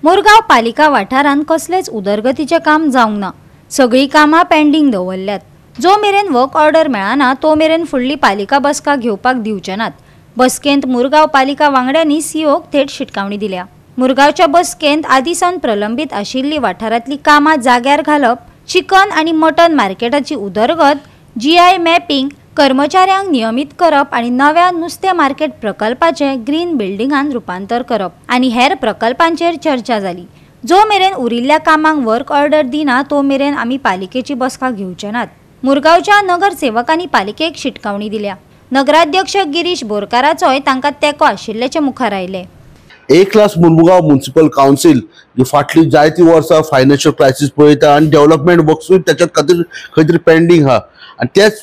मोरगाव पालिका वाठारांत कसलेच उदरगतीचे काम जावंक ना। सगळी कामां पेंडिंग दवरल्यात। जो मेरेन वर्क ऑर्डर मेळना तो मेरेन फुडली पालिका बसका घेवपाक दिवचे नात। बसकेंत मुरगांव पालिका वांगड्यांनी सीओक थेट शिटकावणी दिल्या। मुरगांवच्या बसकेंत आदीसावन प्रलंबित आशिल्ली वाठारांतली कामां जाग्यार घालप, चिकन आनी मटन मार्केटाची उदरगत, GI मॅपिंग, कर्मचाऱ्यांक नियमित करप आनी नव्या नुस्तें मार्केट प्रकल्पाचे ग्रीन बिल्डिंगान रूपांतर करप आनी हेर प्रकल्पांचेर चर्चा जाली। जो मेरेन उरिल्ल्या कामांक वर्क ऑर्डर दिना तो मेरेन आमी पालिकेची बसका घेवचे नात। मुरगांवच्या नगरसेवकांनी पालिकेक शिटकावणी दिल्या। नगराध्यक्ष गिरीश बोरकाराचोय तांकां तेंको आशिल्ल्याचे मुखार आयले। एक क्लास मुरगांव म्युनिसिपल काउन्सिल ही फाटली जायती वर्सां फायनान्शियल क्रायसिस पळयता आनी डेव्हलपमेंट वर्क्सूय त्याच्यात खातीर खंय तरी पेंडिंग आहा। आणि त्याच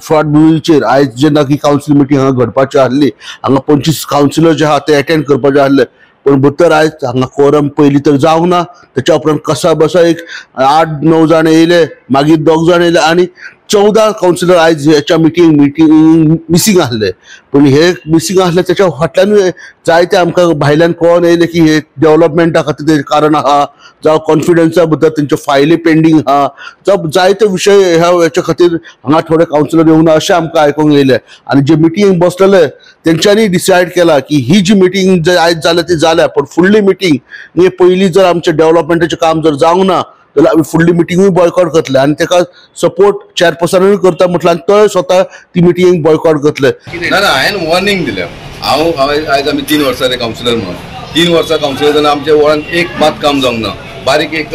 फाटभुंयेचेर आयज जेन्ना की काउन्सिल मिटींग हांगा घडपाची आसली, हांगा 25 काउन्सिलर जे आहा ते अटेंड करपाचे आसले, पण भितर आयज हांगा कोरम पयलीं तर जावंक ना। त्याच्या उपरांत कसा बसा एक 8-9 जाण येयले, मागीर 2 जाण येयले आनी 14 काउन्सिलर आयज ह्याच्या मिटींग मिसींग आसले। पण हे मिसींग आसले त्याच्या फाटल्यानूय जायते आमकां भायल्यान कळोन येयले की हे डेव्हलपमेंटा खातीर तेजें कारण आहा, जावं कॉन्फिडन्सा भितर तेंच्यो फायली पेंडिंग आहा, जावं जायते विशय ह्याच्या खातीर हांगा थोडे काउन्सिलर येवंक ना अशें आमकां आयकूंक येयलें। आनी जे मिटींग बसलेले तेंच्यांनी डिसायड केला की ही जी मिटींग जे आयज जाल्या ती जाल्या, पण फुडली मिटींग हे पयलीं जर आमचें डेव्हलपमेंटाचें काम जर जावंक ना जाल्यार आमी फुडली मिटींगूय बॉयकॉट करतले आनी ताका सपोर्ट चेअरपर्सनूय करता म्हटलें आनी तो स्वता ती मिटींग बॉयकॉट करतले। ना हांवें वॉर्निंग दिल्या। आयज आमी 3 वर्सां काउन्सिलर म्हणून 3 वर्सां काउन्सिलर जावन आमच्या वॉर्डान एक मात काम जावंक ना, बारीक एक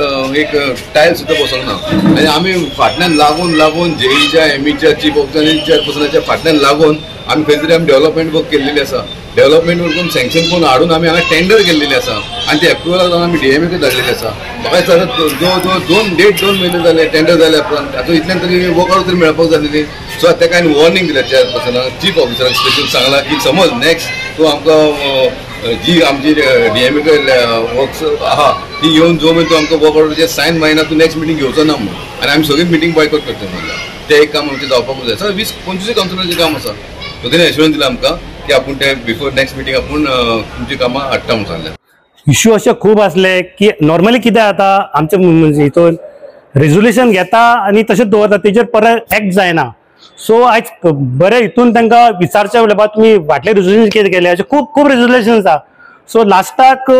टायल सुद्दां बसोंक ना। आनी आमी फाटल्यान लागून जेईच्या एमीच्या चीफ ऑफिसरांच्या चेअरपर्सनाच्या फाटल्यान लागून आमी खंय तरी आमी डेव्हलपमेंट वर्क केल्लेली आसा। डेव्हलपमेंट वर्क करून सँक्शन करून हाडून आमी हांगा टेंडर केल्लेली आसा आनी ते एप्रुवलाक जावन आमी DMA धाडलेली आसा। म्हाका दिसता 2 म्हयने जाले टेंडर जाल्या उपरांत आता इतल्यान तरी वर्क ऑर्डर तरी मेळपाक जालेली। सो ताका हांवें वॉर्निंग दिल्या चेअरपर्सनाक, चीफ ऑफिसराक स्पेशल सांगला की समज नेक्स्ट तूं आमकां जी आमची DMA वर्क्स आहा ती येवन जो मेरेन तूं आमकां वर्क ऑर्डर सायन मारिना तूं नेक्स्ट मिटींग घेवचो ना म्हणून, आनी आमी सगळी मिटींग बॉयकॉट करता म्हणलें। ते एक काम आमचें जावपाक जाय। सर 20-25 काउन्सिलरांचें काम आसा, सो तेणें एश्युरन्स दिला आमकां की आपूण ते बिफोर नेक्स्ट मिटींग आपूण तुमची कामां हाडटा म्हणून सांगलें। इश्यू असे खूप असले की नॉर्मली कितें जाता आमचे हितून रेजोल्युशन घेता आनी तशेंच दवरता, तेजेर परत एक्ट जायना। सो आयज बरे हितून तांकां विचारचे बाबा तुमी फाटले रेजोल्युशन कितें केलें, अशें खूब रेजोल्युशन आसा। सो लास्टाक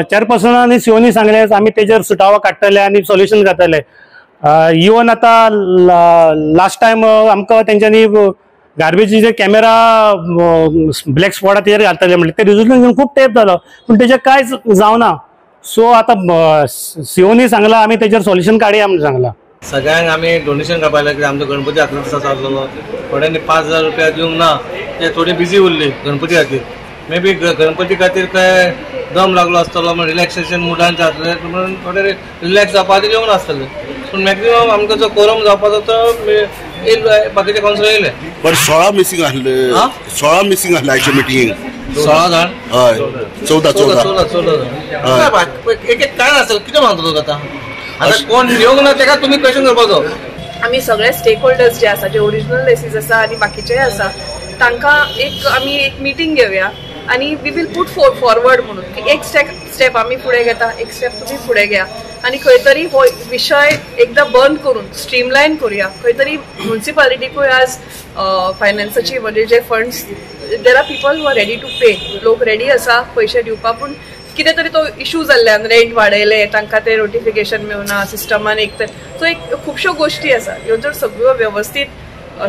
चेअरपर्सनान आनी सीओनी सांगले आमी तेजेर सुटावो काडटले आनी सोल्युशन जातले। इवन आतां लास्ट टायम आमकां तेंच्यांनी गार्बेजीचे कॅमेरा ब्लॅक स्पॉटार तेजेर घालतले म्हणले, ते रेजोल्युशन खूप टेप जालो पण तेजें कांयच जावना। सो आतां सीओनी सांगला आमी तेजेर सोल्युशन काडया म्हणून सांगला। सगळ्यांक आमी डोनेशन काडपाक लागले, आमचो गणपती आतलो दिसा जाल्लो, थोड्यांनी 5000 रुपया दिवंक ना, ते थोडी बिजी उरली गणपती खातीर। मे बी गणपती खातीर काय दम लागलो आसतलो, म्हणून रिलॅक्सेशन मुडान जातले म्हणून थोडे रिलॅक्स जावपा खातीर येवंक नासतले। पूण मॅक्झिमम आमकां जो कोरम जावपाचो तो बाकीचे काउन्सिलर येयले। पण 16 मिसींग आसले, 16 मिसींग आसले आयचे मिटींगेक। 16 जाण? हय 14 जाण। एक काय नासतलें, कितें मागतलो आतां? आतां कोण येवंक ना ताका तुमी क्वेश्चन करपाचो। आमी सगळे स्टेक होल्डर्स जे आसा, जे ओरिजिनल लेसीस आसा आनी बाकीचेय आसा, तांकां आमी एक मिटींग घेवया आनी वी वील पुट फॉरवर्ड म्हणून की एक स्टेप आमी फुडें घेता, एक स्टेप तुमी फुडें घेया आनी खंय तरी हो विशय एकदां बंद करून स्ट्रीमलायन करूया। खंय तरी म्युनिसिपालिटीकूय आज फायनान्साची म्हणजे जे funds there are people who are ready to pay, लोक रेडी आसा पयशे दिवपाक, पूण कितें तरी तो इश्यू जाल्ल्यान रेंट वाडयले, तांकां ते नोटिफिकेशन मेळना सिस्टमान एक तर। सो एक खुबश्यो गोश्टी आसा, ह्यो जर सगळ्यो व्यवस्थीत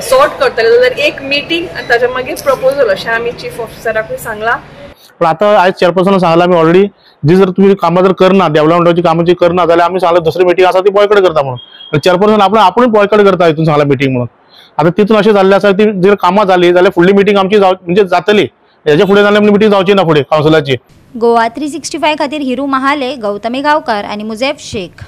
सॉर्ट करतले जाल्यार एक मिटींग आनी ताच्या मागीर प्रपोजल अशें आमी चीफ ऑफिसराकूय सांगला। पण आता आयज चेअरपर्सनान सांगला आमी ऑलरेडी जी जर तुम्ही कामां जर करना, डेव्हलपमेंटाची कामां जी करना जाल्यार आमी सांगला दुसरी मिटींग आसा ती बॉयकॉट करता म्हणून। चेअरपर्सन आपूण बॉयकॉट करता हितून सांगला मिटींग म्हणून। आता तितून अशें जाल्लें आसा ती जर कामां जाली जाल्यार फुडली मिटींग आमची म्हणजे जातली, हेजे फुडें जाल्यार मिटींग जावची ना फुडें काउन्सिलाची। गोवा 365 खातीर हिरू महाले, गौतमी गांवकार आनी मुजेफ शेख।